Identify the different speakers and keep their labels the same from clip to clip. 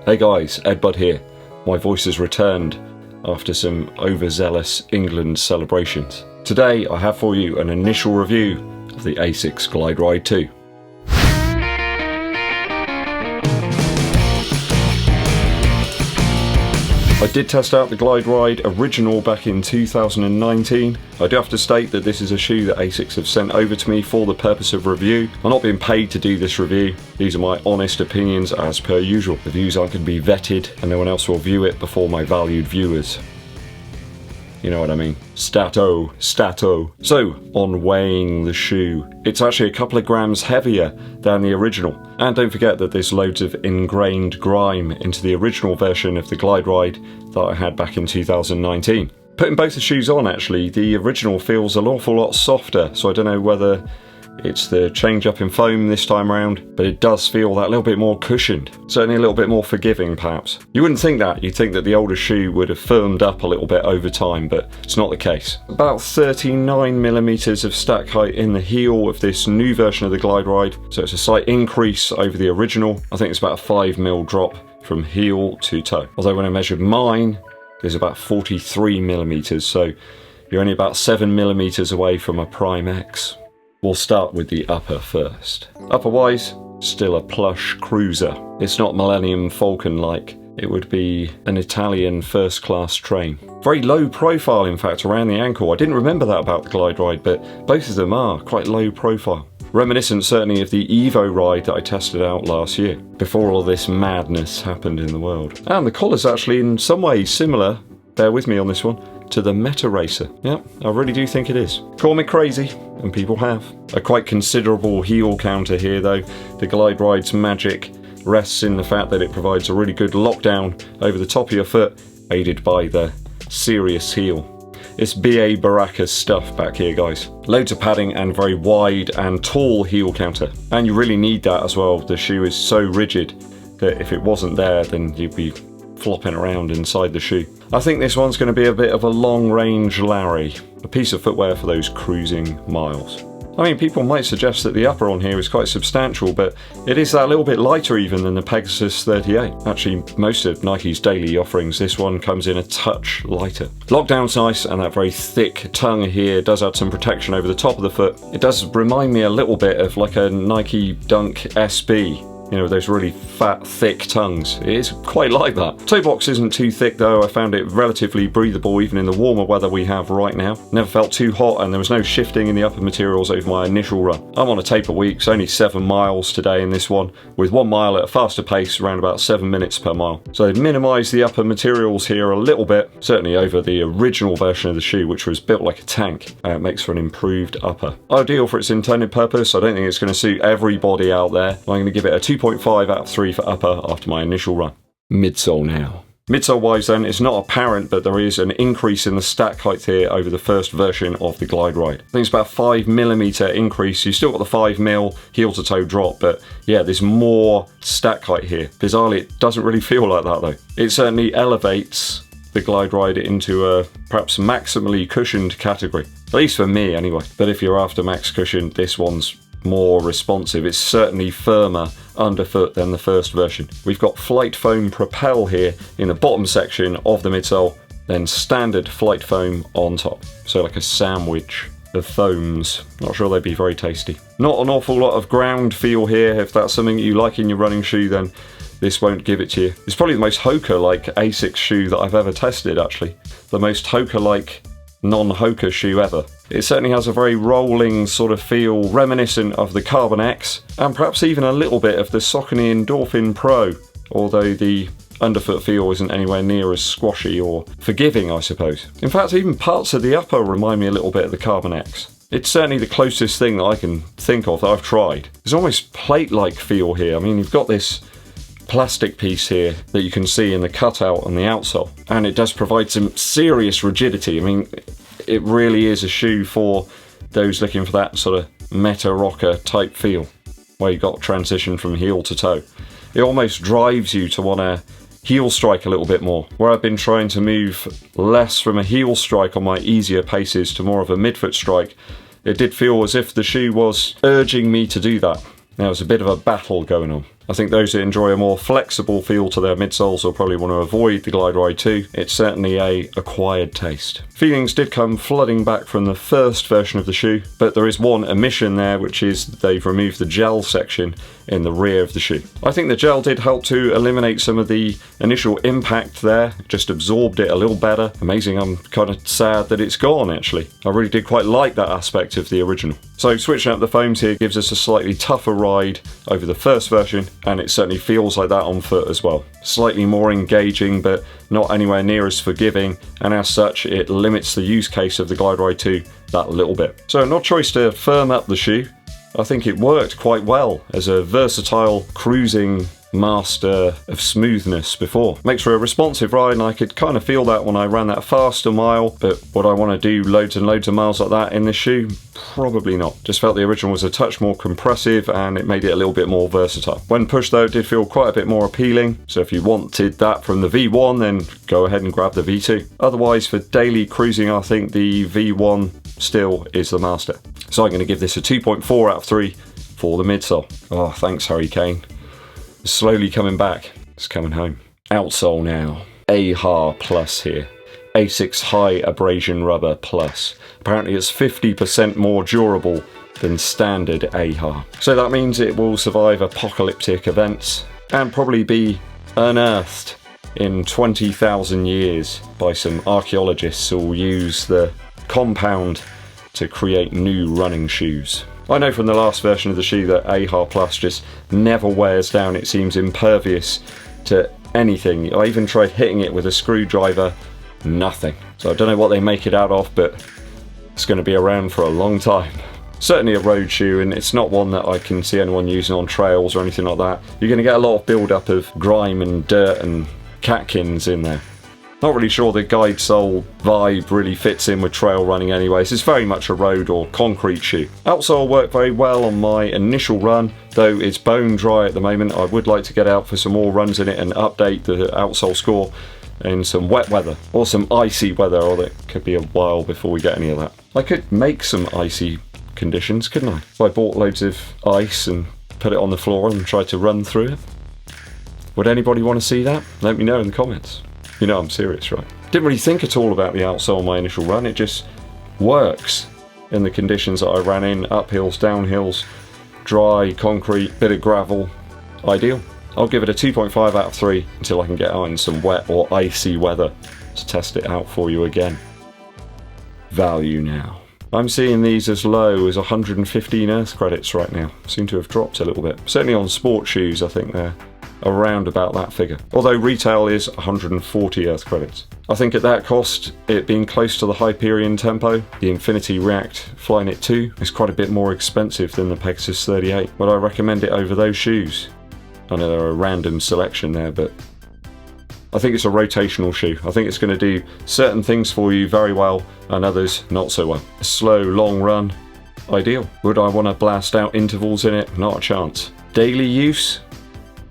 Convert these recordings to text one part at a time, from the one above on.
Speaker 1: Hey guys, EDDBUD here. My voice has returned after some overzealous England celebrations. Today I have for you an initial review of the ASICS GLIDERIDE 2. I did test out the GLIDERIDE original back in 2019. I do have to state that this is a shoe that ASICS have sent over to me for the purpose of review. I'm not being paid to do this review. These are my honest opinions as per usual. The views aren't going to be vetted and no one else will view it before my valued viewers. You know what I mean? Stato. So, on weighing the shoe, it's actually a couple of grams heavier than the original. And don't forget that there's loads of ingrained grime into the original version of the GLIDERIDE that I had back in 2019. Putting both the shoes on, actually, the original feels an awful lot softer, so I don't know whether it's the change up in foam this time around, but it does feel that little bit more cushioned. Certainly a little bit more forgiving, perhaps. You wouldn't think that. You'd think that the older shoe would have firmed up a little bit over time, but it's not the case. About 39mm of stack height in the heel of this new version of the GLIDERIDE, so it's a slight increase over the original. I think it's about a 5mm drop from heel to toe. Although when I measured mine, there's about 43mm, so you're only about 7mm away from a Prime X. We'll start with the upper first. Upper-wise, still a plush cruiser. It's not Millennium Falcon-like. It would be an Italian first-class train. Very low profile, in fact, around the ankle. I didn't remember that about the GLIDERIDE, but both of them are quite low profile. Reminiscent certainly of the Evo ride that I tested out last year, before all this madness happened in the world. And the collar's actually in some ways similar, bear with me on this one, to the Meta Racer. Yeah, I really do think it is. Call me crazy, and people have. A quite considerable heel counter here though. The GLIDERIDE's magic rests in the fact that it provides a really good lockdown over the top of your foot, aided by the serious heel. It's B.A. Baracus stuff back here, guys. Loads of padding and very wide and tall heel counter. And you really need that as well. The shoe is so rigid that if it wasn't there, then you'd be flopping around inside the shoe. I think this one's going to be a bit of a long-range Larry, a piece of footwear for those cruising miles. I mean, people might suggest that the upper on here is quite substantial, but it is that little bit lighter even than the Pegasus 38. Actually, most of Nike's daily offerings, this one comes in a touch lighter. Lockdown's nice, and that very thick tongue here does add some protection over the top of the foot. It does remind me a little bit of like a Nike Dunk SB. You know, those really fat, thick tongues. It is quite like that. Toe box isn't too thick though. I found it relatively breathable even in the warmer weather we have right now. Never felt too hot, and there was no shifting in the upper materials over my initial run. I'm on a taper week, so only 7 miles today in this one, with 1 mile at a faster pace, around about 7 minutes per mile. So they've minimised the upper materials here a little bit, certainly over the original version of the shoe, which was built like a tank. It makes for an improved upper. Ideal for its intended purpose. I don't think it's going to suit everybody out there. I'm going to give it a 2.5 out of 3 for upper after my initial run. Midsole now. Midsole wise then, it's not apparent, but there is an increase in the stack height here over the first version of the GLIDERIDE. I think it's about a 5mm increase. You still got the 5mm heel to toe drop, but yeah, there's more stack height here. Bizarrely, it doesn't really feel like that though. It certainly elevates the GLIDERIDE into a perhaps maximally cushioned category. At least for me anyway. But if you're after max cushion, this one's more responsive. It's certainly firmer underfoot than the first version. We've got flight foam propel here in the bottom section of the midsole, then standard flight foam on top. So like a sandwich of foams. Not sure they'd be very tasty. Not an awful lot of ground feel here. If that's something that you like in your running shoe, then this won't give it to you. It's probably the most Hoka-like ASICS shoe that I've ever tested, actually. The most Hoka-like non-Hoka shoe ever. It certainly has a very rolling sort of feel, reminiscent of the Carbon X, and perhaps even a little bit of the Saucony Endorphin Pro, although the underfoot feel isn't anywhere near as squashy or forgiving, I suppose. In fact, even parts of the upper remind me a little bit of the Carbon X. It's certainly the closest thing that I can think of that I've tried. There's almost plate-like feel here. I mean, you've got this plastic piece here that you can see in the cutout on the outsole, and it does provide some serious rigidity. I mean, it really is a shoe for those looking for that sort of meta rocker type feel, where you got transition from heel to toe. It almost drives you to want to heel strike a little bit more, where I've been trying to move less from a heel strike on my easier paces to more of a midfoot strike. It did feel as if the shoe was urging me to do that. Now, it's a bit of a battle going on. I think those that enjoy a more flexible feel to their midsoles will probably want to avoid the GLIDERIDE 2. It's certainly a acquired taste. Feelings did come flooding back from the first version of the shoe, but there is one omission there, which is they've removed the gel section in the rear of the shoe. I think the gel did help to eliminate some of the initial impact there, just absorbed it a little better. Amazing, I'm kind of sad that it's gone actually. I really did quite like that aspect of the original. So switching up the foams here gives us a slightly tougher ride over the first version, and it certainly feels like that on foot as well. Slightly more engaging, but not anywhere near as forgiving, and as such it limits the use case of the GLIDERIDE 2 that little bit. So an odd choice to firm up the shoe. I think it worked quite well as a versatile cruising master of smoothness before. Makes for a responsive ride, and I could kind of feel that when I ran that faster mile, but would I want to do loads and loads of miles like that in this shoe? Probably not. Just felt the original was a touch more compressive and it made it a little bit more versatile. When pushed though, it did feel quite a bit more appealing, so if you wanted that from the V1 then go ahead and grab the V2. Otherwise for daily cruising I think the V1 still is the master. So I'm going to give this a 2.4 out of 3 for the midsole. Oh, thanks Harry Kane. It's slowly coming back. It's coming home. Outsole now. AHA Plus here. ASICS High Abrasion Rubber Plus. Apparently it's 50% more durable than standard AHA. So that means it will survive apocalyptic events and probably be unearthed in 20,000 years by some archaeologists who will use the compound to create new running shoes. I know from the last version of the shoe that AHA Plus just never wears down. It seems impervious to anything. I even tried hitting it with a screwdriver, nothing. So I don't know what they make it out of, but it's going to be around for a long time. Certainly a road shoe, and it's not one that I can see anyone using on trails or anything like that. You're going to get a lot of build-up of grime and dirt and catkins in there. Not really sure the GUIDESOLE vibe really fits in with trail running anyways. It's very much a road or concrete shoe. Outsole worked very well on my initial run, though it's bone dry at the moment. I would like to get out for some more runs in it and update the outsole score in some wet weather or some icy weather, or it could be a while before we get any of that. I could make some icy conditions, couldn't I? If I bought loads of ice and put it on the floor and tried to run through it. Would anybody want to see that? Let me know in the comments. You know I'm serious, right? Didn't really think at all about the outsole on my initial run. It just works in the conditions that I ran in. Uphills, downhills, dry, concrete, bit of gravel. Ideal. I'll give it a 2.5 out of 3 until I can get out in some wet or icy weather to test it out for you again. Value now. I'm seeing these as low as 115 Earth credits right now. Seem to have dropped a little bit. Certainly on sport shoes I think they're around about that figure. Although retail is 140 Earth credits. I think at that cost, it being close to the Hyperion Tempo, the Infinity React Flyknit 2 is quite a bit more expensive than the Pegasus 38. Would I recommend it over those shoes? I know they're a random selection there, but I think it's a rotational shoe. I think it's going to do certain things for you very well and others not so well. A slow, long run, ideal. Would I want to blast out intervals in it? Not a chance. Daily use?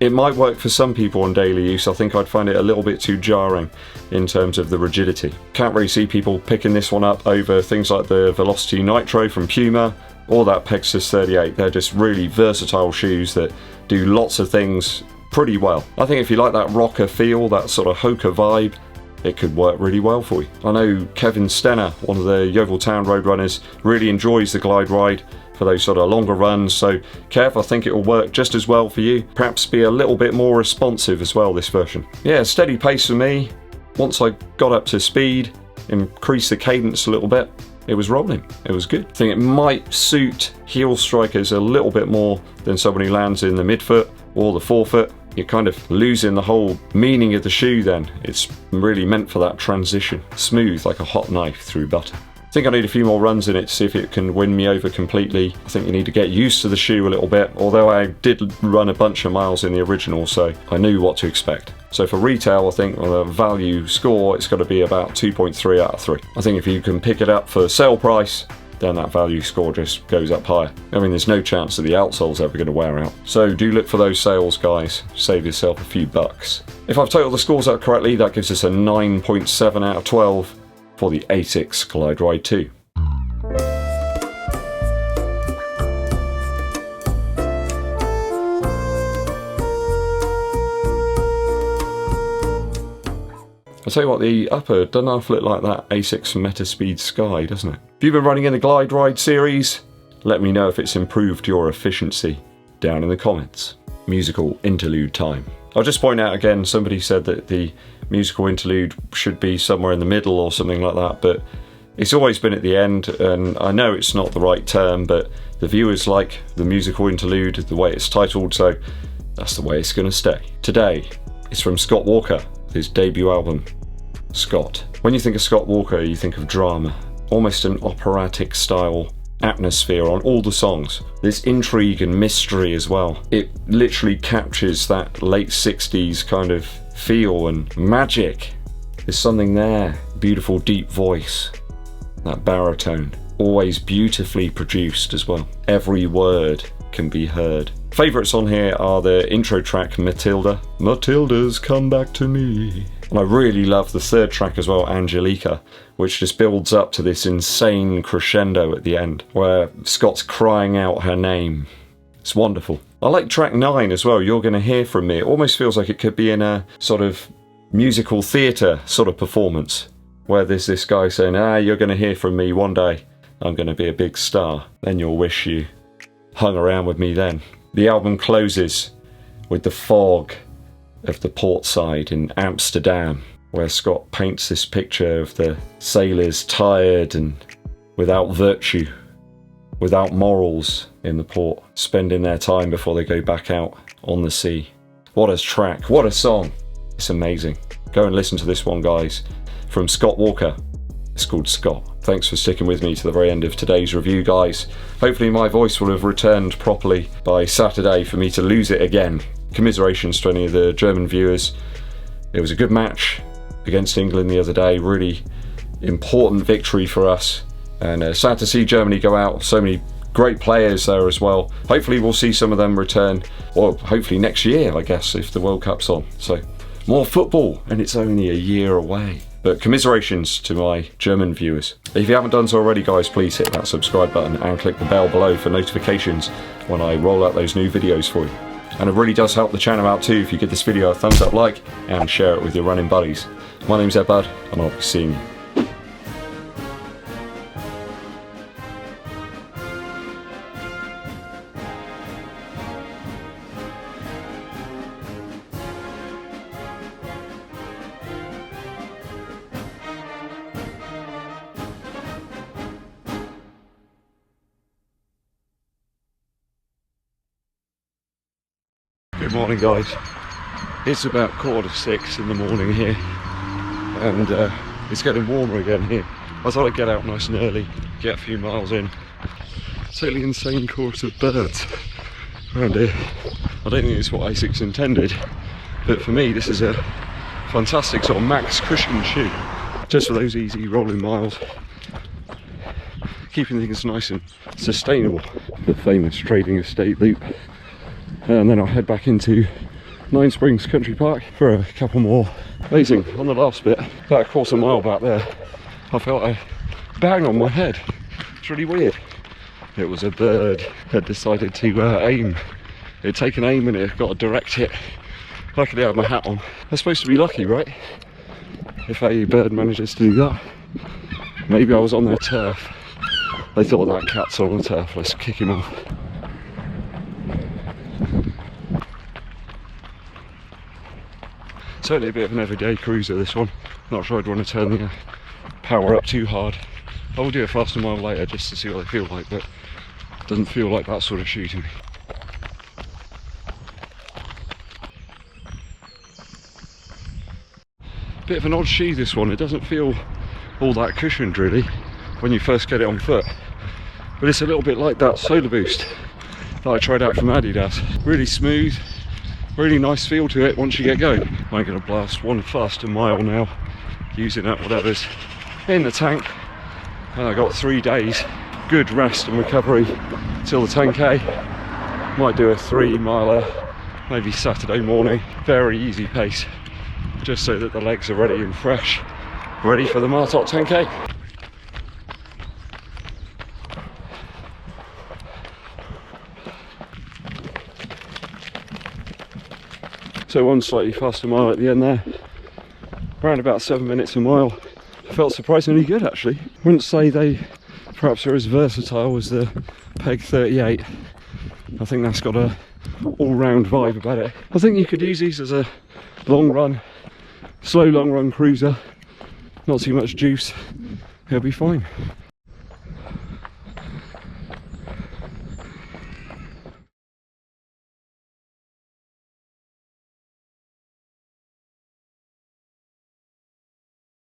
Speaker 1: It might work for some people on daily use. I think I'd find it a little bit too jarring in terms of the rigidity. Can't really see people picking this one up over things like the Velocity Nitro from Puma or that Pegasus 38. They're just really versatile shoes that do lots of things pretty well. I think if you like that rocker feel, that sort of Hoka vibe, it could work really well for you. I know Kevin Stenner, one of the Yeovil Town road runners, really enjoys the GLIDERIDE for those sort of longer runs, so Kev, I think it will work just as well for you. Perhaps be a little bit more responsive as well, this version. Yeah, steady pace for me. Once I got up to speed, increased the cadence a little bit, it was rolling. It was good. I think it might suit heel strikers a little bit more than someone who lands in the midfoot or the forefoot. You're kind of losing the whole meaning of the shoe then. It's really meant for that transition. Smooth like a hot knife through butter. I think I need a few more runs in it to see if it can win me over completely. I think you need to get used to the shoe a little bit, although I did run a bunch of miles in the original, so I knew what to expect. So for retail, I think on a value score, it's got to be about 2.3 out of 3. I think if you can pick it up for sale price, then that value score just goes up higher. I mean, there's no chance that the outsole's ever going to wear out. So do look for those sales, guys. Save yourself a few bucks. If I've totaled the scores out correctly, that gives us a 9.7 out of 12 for the ASICS GLIDERIDE 2. I'll tell you what, the upper doesn't half look like that ASICS Metaspeed Sky, doesn't it? If you've been running in the Glide Ride series, let me know if it's improved your efficiency down in the comments. Musical interlude time. I'll just point out again, somebody said that the musical interlude should be somewhere in the middle or something like that, but it's always been at the end, and I know it's not the right term, but the viewers like the musical interlude the way it's titled, so that's the way it's going to stay. Today, it's from Scott Walker, his debut album, Scott. When you think of Scott Walker, you think of drama, almost an operatic style atmosphere on all the songs. There's intrigue and mystery as well. It literally captures that late 60s kind of feel and magic. There's something there. Beautiful deep voice, that baritone, always beautifully produced as well. Every word can be heard. Favourites on here are the intro track Matilda. Matilda's come back to me. And I really love the third track as well, Angelica, which just builds up to this insane crescendo at the end, where Scott's crying out her name. It's wonderful. I like track 9 as well, You're Gonna Hear From Me. It almost feels like it could be in a sort of musical theatre sort of performance, where there's this guy saying, you're gonna hear from me one day. I'm gonna be a big star. Then you'll wish you hung around with me then. The album closes with the fog of the port side in Amsterdam, where Scott paints this picture of the sailors tired and without virtue, without morals in the port, spending their time before they go back out on the sea. What a track, what a song. It's amazing. Go and listen to this one, guys, from Scott Walker. It's called Scott. Thanks for sticking with me to the very end of today's review, guys. Hopefully my voice will have returned properly by Saturday for me to lose it again. Commiserations to any of the German viewers. It was a good match against England the other day, really important victory for us, and sad to see Germany go out. So many great players there as well. Hopefully we'll see some of them return, or hopefully next year, I guess, if the World Cup's on. So more football, and it's only a year away. But commiserations to my German viewers. If you haven't done so already, guys, please hit that subscribe button and click the bell below for notifications when I roll out those new videos for you. And it really does help the channel out too if you give this video a thumbs up like and share it with your running buddies. My name's EDDBUD, and I'll be seeing you. Good morning, guys. It's about 5:45 in the morning here, and it's getting warmer again here. I thought I'd get out nice and early, get a few miles in. Totally insane chorus of birds around here. I don't think it's what ASICS intended, but for me this is a fantastic sort of max cushion shoe, just for those easy rolling miles, keeping things nice and sustainable. The famous trading estate loop. And then I'll head back into Nine Springs Country Park for a couple more. Amazing, on the last bit, about a quarter mile back there, I felt a bang on my head. It's really weird. It was a bird had decided to aim. It had taken aim and it got a direct hit. Luckily I had my hat on. They're supposed to be lucky, right? If a bird manages to do that. Maybe I was on their turf. They thought that cat's on the turf, let's kick him off. Certainly a bit of an everyday cruiser, this one. Not sure I'd want to turn the power up too hard. I will do a faster mile later just to see what they feel like, but it doesn't feel like that sort of shoe to me. Bit of an odd shoe, this one. It doesn't feel all that cushioned really when you first get it on foot, but it's a little bit like that Solar Boost that I tried out from Adidas. Really smooth, really nice feel to it once you get going. I'm going to blast one faster mile now using up whatever's in the tank, and I got 3 days good rest and recovery till the 10k. Might do a 3 miler maybe Saturday morning, very easy pace, just so that the legs are ready and fresh, ready for the Martot 10k. So one slightly faster mile at the end there, around about 7 minutes a mile. Felt surprisingly good actually. Wouldn't say they perhaps are as versatile as the Peg 38. I think that's got a all-round vibe about it. I think you could use these as a long run, slow long run cruiser, not too much juice, it'll be fine.